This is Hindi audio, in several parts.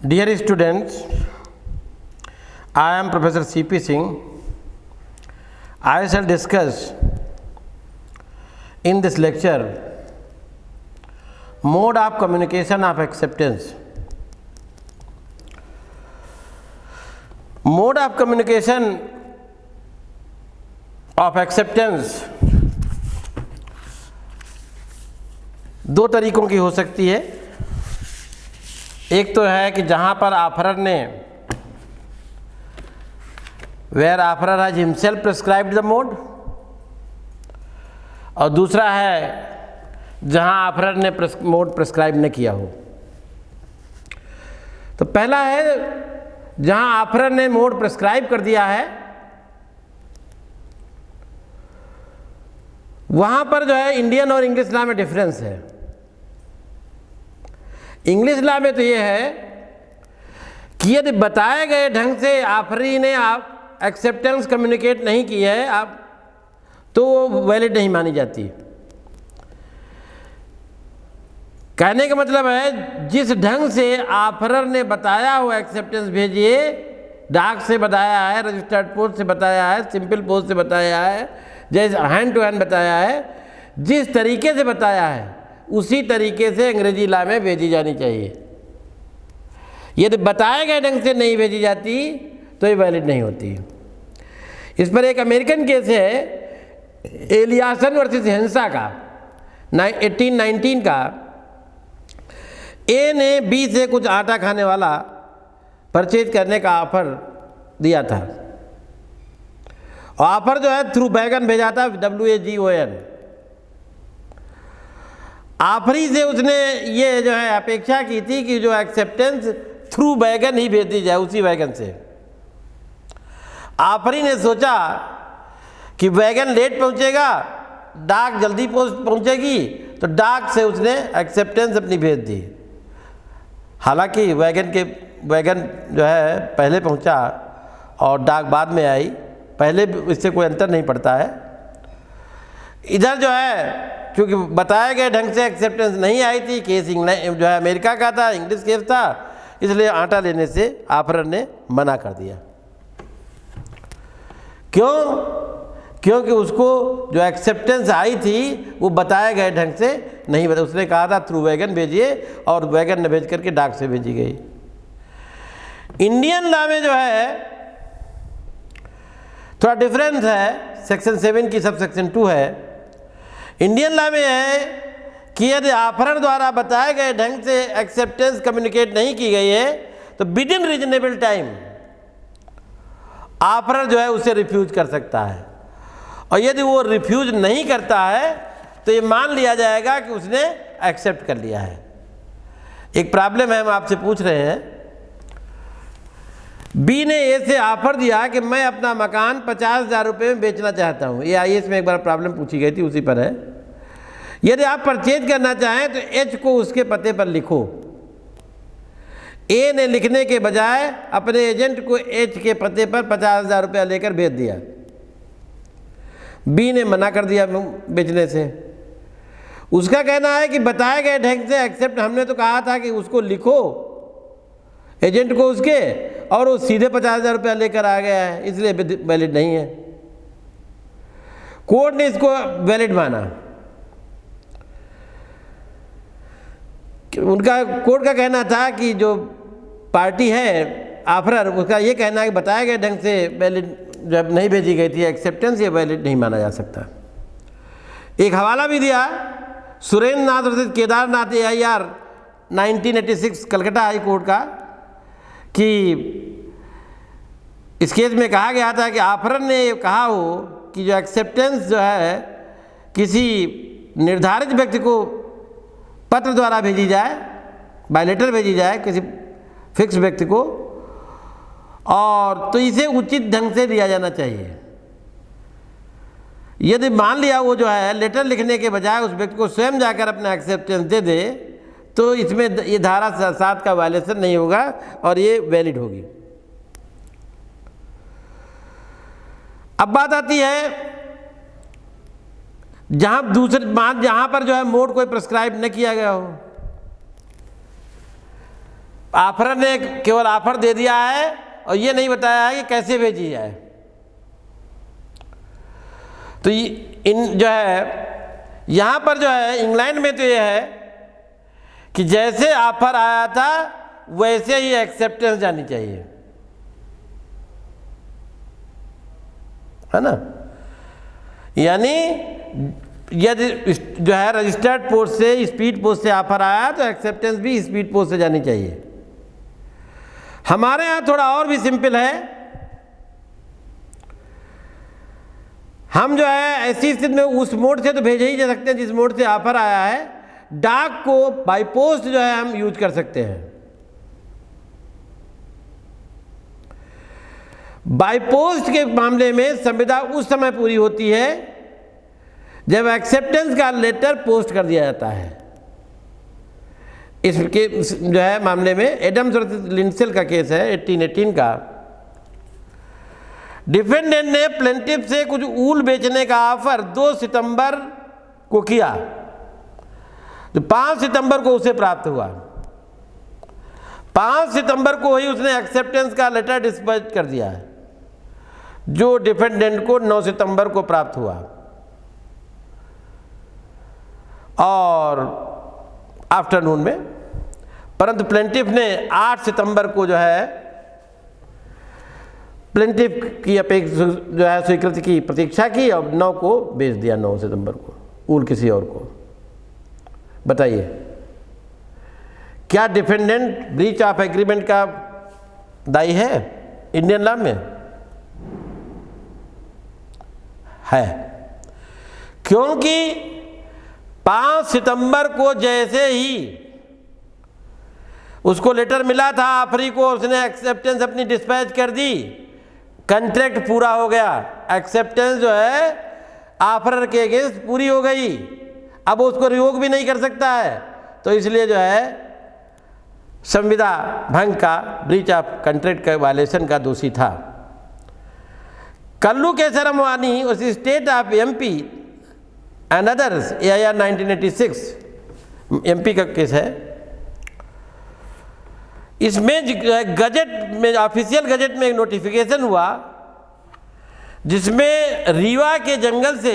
Dear students, I am Professor C.P. Singh. I shall discuss in this lecture mode of communication of acceptance. Mode of communication of acceptance दो तरीकों की हो सकती है। एक तो है कि जहाँ पर ऑफरर ने where offeror has himself prescribed the mode, और दूसरा है जहाँ ऑफरर ने मोड प्रिस्क्राइब न किया हो। तो पहला है जहाँ ऑफरर ने मोड प्रिस्क्राइब कर दिया है, वहाँ पर जो है इंडियन और इंग्लिश लॉ में डिफरेंस है। इंग्लिश लॉ में तो ये है कि यदि बताए गए ढंग से ऑफरी ने आप एक्सेप्टेंस कम्युनिकेट नहीं की है आप, तो वो वैलिड नहीं मानी जाती। कहने का मतलब है जिस ढंग से ऑफरर ने बताया हो एक्सेप्टेंस भेजिए, डाक से बताया है, रजिस्टर्ड पोस्ट से बताया है, सिंपल पोस्ट से बताया है, जैसे हैंड टू हैंड बताया है, जिस तरीके से बताया है उसी तरीके से अंग्रेजी लॉ में भेजी जानी चाहिए। यदि बताए गए ढंग से नहीं भेजी जाती तो ये वैलिड नहीं होती। इस पर एक अमेरिकन केस है एलियासन वर्सेस हिंसा का 1819 का। ए ने बी से कुछ आटा खाने वाला परचेज करने का ऑफर दिया था, और ऑफर जो है थ्रू वैगन भेजा था, WAGON। आफरी से उसने ये जो है अपेक्षा की थी कि जो एक्सेप्टेंस थ्रू वैगन ही भेज दी जाए, उसी वैगन से। आफरी ने सोचा कि वैगन लेट पहुंचेगा, डाक जल्दी पहुंचेगी, तो डाक से उसने एक्सेप्टेंस अपनी भेज दी। हालांकि वैगन जो है पहले पहुंचा और डाक बाद में आई, पहले इससे कोई अंतर नहीं पड़ता है। इधर जो है क्योंकि बताए गए ढंग से एक्सेप्टेंस नहीं आई थी, केस जो है अमेरिका का था, इंग्लिश केस था, इसलिए आटा लेने से ऑफरर ने मना कर दिया। क्यों? क्योंकि उसको जो एक्सेप्टेंस आई थी वो बताए गए ढंग से नहीं बताया। उसने कहा था थ्रू वैगन भेजिए, और वैगन न भेज करके डाक से भेजी गई। इंडियन लॉ में जो है थोड़ा डिफरेंस है, सेक्शन 7 की सब सेक्शन 2 है। इंडियन लॉ में है कि यदि ऑफरर द्वारा बताए गए ढंग से एक्सेप्टेंस कम्युनिकेट नहीं की गई है तो with in reasonable time offeror जो है उसे रिफ्यूज कर सकता है, और यदि वो रिफ्यूज नहीं करता है तो ये मान लिया जाएगा कि उसने एक्सेप्ट कर लिया है। एक प्रॉब्लम है, हम आपसे पूछ रहे हैं, बी ने ए से ऑफर दिया कि मैं अपना मकान 50,000 रुपये में बेचना चाहता हूँ। ये IAS में एक बार प्रॉब्लम पूछी गई थी, उसी पर है। यदि आप परचेज करना चाहें तो H को उसके पते पर लिखो। ए ने लिखने के बजाय अपने एजेंट को H के पते पर 50,000 रुपया लेकर भेज दिया। बी ने मना कर दिया बेचने से। उसका कहना है कि बताए गए ढंग से एक्सेप्ट, हमने तो कहा था कि उसको लिखो एजेंट को उसके, और वो सीधे 50,000 रुपया लेकर आ गया है, इसलिए वैलिड नहीं है। कोर्ट ने इसको वैलिड माना। उनका कोर्ट का कहना था कि जो पार्टी है ऑफरर, उसका ये कहना है कि बताए गए ढंग से वैलिड जब नहीं भेजी गई थी एक्सेप्टेंस, ये वैलिड नहीं माना जा सकता। एक हवाला भी दिया Surendra Nath versus Kedarnath AIR 1986 Calcutta high court का, कि इस केस में कहा गया था कि ऑफरर ने कहा हो कि जो एक्सेप्टेंस जो है किसी निर्धारित व्यक्ति को पत्र द्वारा भेजी जाए, बाय लेटर भेजी जाए किसी फिक्स व्यक्ति को, और तो इसे उचित ढंग से दिया जाना चाहिए। यदि मान लिया वो जो है लेटर लिखने के बजाय उस व्यक्ति को स्वयं जाकर अपना एक्सेप्टेंस दे दे, तो इसमें ये धारा 7 का वायलेशन नहीं होगा और ये वैलिड होगी। अब बात आती है जहां पर जो है मोड कोई प्रिस्क्राइब न किया गया हो। ऑफरर ने केवल ऑफर दे दिया है और ये नहीं बताया है कि कैसे भेजी जाए। तो इन जो है यहाँ पर जो है इंग्लैंड में तो ये है कि जैसे ऑफर आया था वैसे ही एक्सेप्टेंस जानी चाहिए, है ना। यानी यदि जो है रजिस्टर्ड पोस्ट से स्पीड पोस्ट से ऑफर आया तो एक्सेप्टेंस भी स्पीड पोस्ट से जानी चाहिए। हमारे यहाँ थोड़ा और भी सिंपल है। हम जो है ऐसी स्थिति में उस मोड से तो भेज ही जा सकते हैं जिस मोड से ऑफर आया है। डाक को बाय पोस्ट जो है हम यूज कर सकते हैं। बाय पोस्ट के मामले में संविदा उस समय पूरी होती है जब एक्सेप्टेंस का लेटर पोस्ट कर दिया जाता है। इसके जो है मामले में एडम्स और लिंडसेल का केस है 1818 का। डिफेंडेंट ने प्लेंटिफ से कुछ ऊल बेचने का ऑफर 2 सितंबर को किया, तो 5 सितंबर को उसे प्राप्त हुआ। 5 सितंबर को ही उसने एक्सेप्टेंस का लेटर डिस्पैच कर दिया है, जो डिफेंडेंट को 9 सितंबर को प्राप्त हुआ। और आफ्टरनून में, परंतु प्लेंटिफ ने 8 सितंबर को जो है प्लेंटिफ की अपेक्षा जो है स्वीकृति की प्रतीक्षा की और 9 को बेच दिया, 9 सितंबर को ऊल किसी और को। बताइए क्या डिफेंडेंट ब्रीच ऑफ एग्रीमेंट का दायी है इंडियन लॉ में? है, क्योंकि 5 सितंबर को जैसे ही उसको लेटर मिला था आफरी को, उसने एक्सेप्टेंस अपनी डिस्पैच कर दी, कॉन्ट्रैक्ट पूरा हो गया। एक्सेप्टेंस जो है ऑफरर के अगेंस्ट पूरी हो गई, अब उसको रिवोक भी नहीं कर सकता है। तो इसलिए जो है संविदा भंग का, ब्रीच ऑफ कॉन्ट्रैक्ट का वायलेशन का दोषी था। कल्लू केसरम वानी उस state of MP and others AIR 1986 MP का केस है। इसमें गजट में, ऑफिशियल गजट में एक नोटिफिकेशन हुआ जिसमें रीवा के जंगल से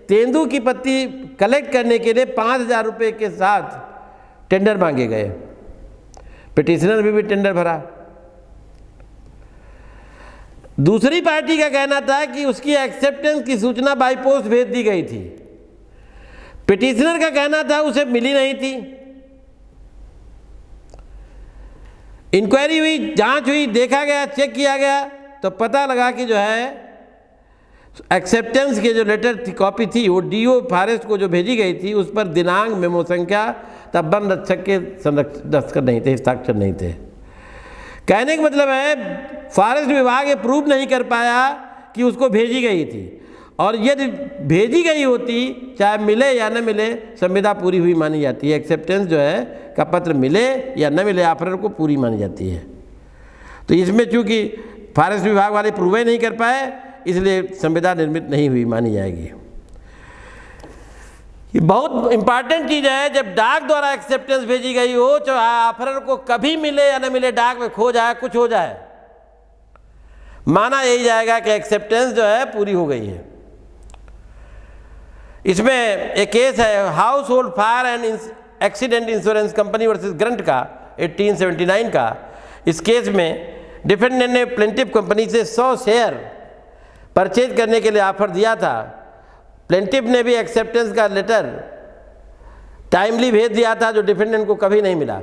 तेंदू की पत्ती कलेक्ट करने के लिए 5,000 रुपये के साथ टेंडर मांगे गए। पिटिशनर भी टेंडर भरा। दूसरी पार्टी का कहना था कि उसकी एक्सेप्टेंस की सूचना बाय पोस्ट भेज दी गई थी। पिटिशनर का कहना था उसे मिली नहीं थी। इंक्वायरी हुई, जांच हुई, देखा गया, चेक किया गया तो पता लगा कि जो है एक्सेप्टेंस के जो लेटर थी, कॉपी थी, वो DO फॉरेस्ट को जो भेजी गई थी उस पर दिनांक, मेमो संख्या तब वन रक्षक के दस्तखत नहीं थे, हस्ताक्षर नहीं थे। कहने का मतलब है फॉरेस्ट विभाग ये प्रूव नहीं कर पाया कि उसको भेजी गई थी, और यदि भेजी गई होती चाहे मिले या न मिले संविदा पूरी हुई मानी जाती है। एक्सेप्टेंस जो है का पत्र मिले या न मिले ऑफरर को पूरी मानी जाती है। तो इसमें चूंकि फॉरेस्ट विभाग वाले प्रूव नहीं कर पाए इसलिए संविदा निर्मित नहीं हुई मानी जाएगी। ये बहुत इंपॉर्टेंट चीज़ है। जब डाक द्वारा एक्सेप्टेंस भेजी गई हो, चाहे ऑफरर को कभी मिले या न मिले, डाक में खो जाए, कुछ हो जाए, माना यही जाएगा कि एक्सेप्टेंस जो है पूरी हो गई है। इसमें एक केस है house hold fire and accident insurance company versus grunt का 1879 का। इस केस में डिफेंडेंट ने प्लेंटिफ कंपनी से 100 शेयर परचेज करने के लिए ऑफर दिया था। प्लेंटिफ ने भी एक्सेप्टेंस का लेटर टाइमली भेज दिया था, जो डिफेंडेंट को कभी नहीं मिला।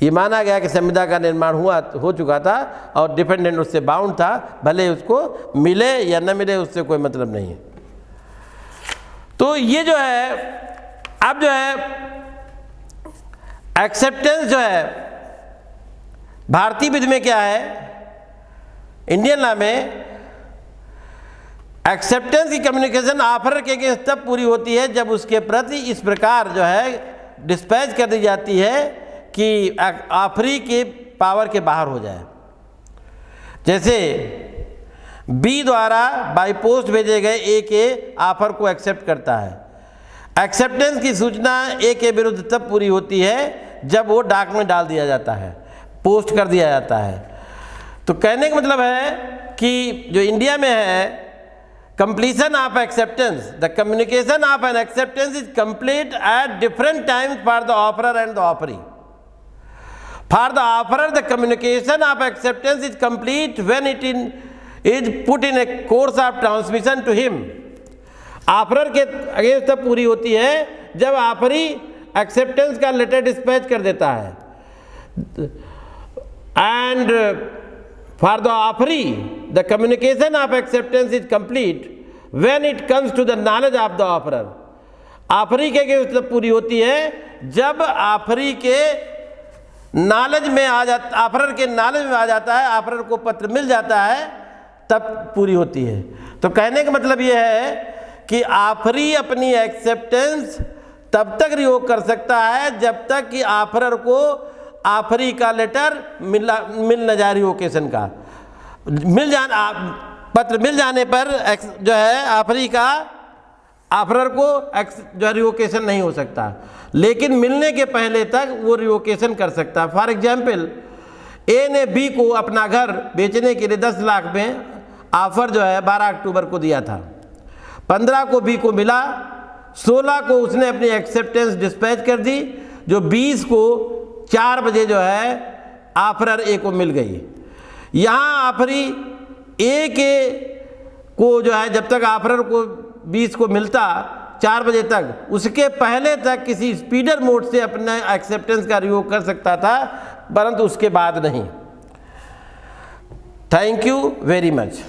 ये माना गया कि संविदा का निर्माण हो चुका था और डिफेंडेंट उससे बाउंड था, भले उसको मिले या न मिले उससे कोई मतलब नहीं है। तो ये जो है अब जो है एक्सेप्टेंस जो है भारतीय विधि में क्या है, इंडियन लॉ में एक्सेप्टेंस की कम्युनिकेशन ऑफर के अगेंस्ट तब पूरी होती है जब उसके प्रति इस प्रकार जो है डिस्पैच कर दी जाती है कि ऑफरी के पावर के बाहर हो जाए। जैसे बी द्वारा बाय पोस्ट भेजे गए ए के ऑफर को एक्सेप्ट करता है। एक्सेप्टेंस की सूचना ए के विरुद्ध तब पूरी होती है जब वो डाक में डाल दिया जाता है, पोस्ट कर दिया जाता है। तो कहने का मतलब है कि जो इंडिया में है, completion of acceptance, the communication of an acceptance is complete at different times for the offerer and the offeree. For the offerer, the communication of acceptance is complete when it is put in a course of transmission to him. Offeror के अगेंस्ट तब पूरी होती है जब ऑफरी एक्सेप्टेंस का लेटर डिस्पैच कर देता है। And for the offeree the communication of acceptance is complete when it comes to the knowledge of the offeror. Offeree के अगेंस्ट तब पूरी होती है जब ऑफरी के नॉलेज में आ जाता, ऑफरर के नॉलेज में आ जाता है, ऑफरर को पत्र मिल जाता है, तब पूरी होती है। तो कहने का मतलब ये है कि ऑफरी अपनी एक्सेप्टेंस तब तक रिवोक कर सकता है जब तक कि ऑफरर को ऑफरी का लेटर मिल न जाए, रिवोकेशन का पत्र मिल जाने पर जो है ऑफरी का ऑफरर को जो रिवोकेशन नहीं हो सकता, लेकिन मिलने के पहले तक वो रिवोकेशन कर सकता है। फॉर एग्जाम्पल, ए ने बी को अपना घर बेचने के लिए 10 लाख में ऑफर जो है 12 अक्टूबर को दिया था। 15 को बी को मिला, 16 को उसने अपनी एक्सेप्टेंस डिस्पैच कर दी, जो 20 को 4 बजे जो है ऑफरर ए को मिल गई। यहाँ ऑफरी ए के को जो है जब तक ऑफरर को 20 को मिलता 4 बजे तक, उसके पहले तक किसी स्पीडर मोड से अपने एक्सेप्टेंस का रिवोक कर सकता था, परंतु उसके बाद नहीं। Thank you very much.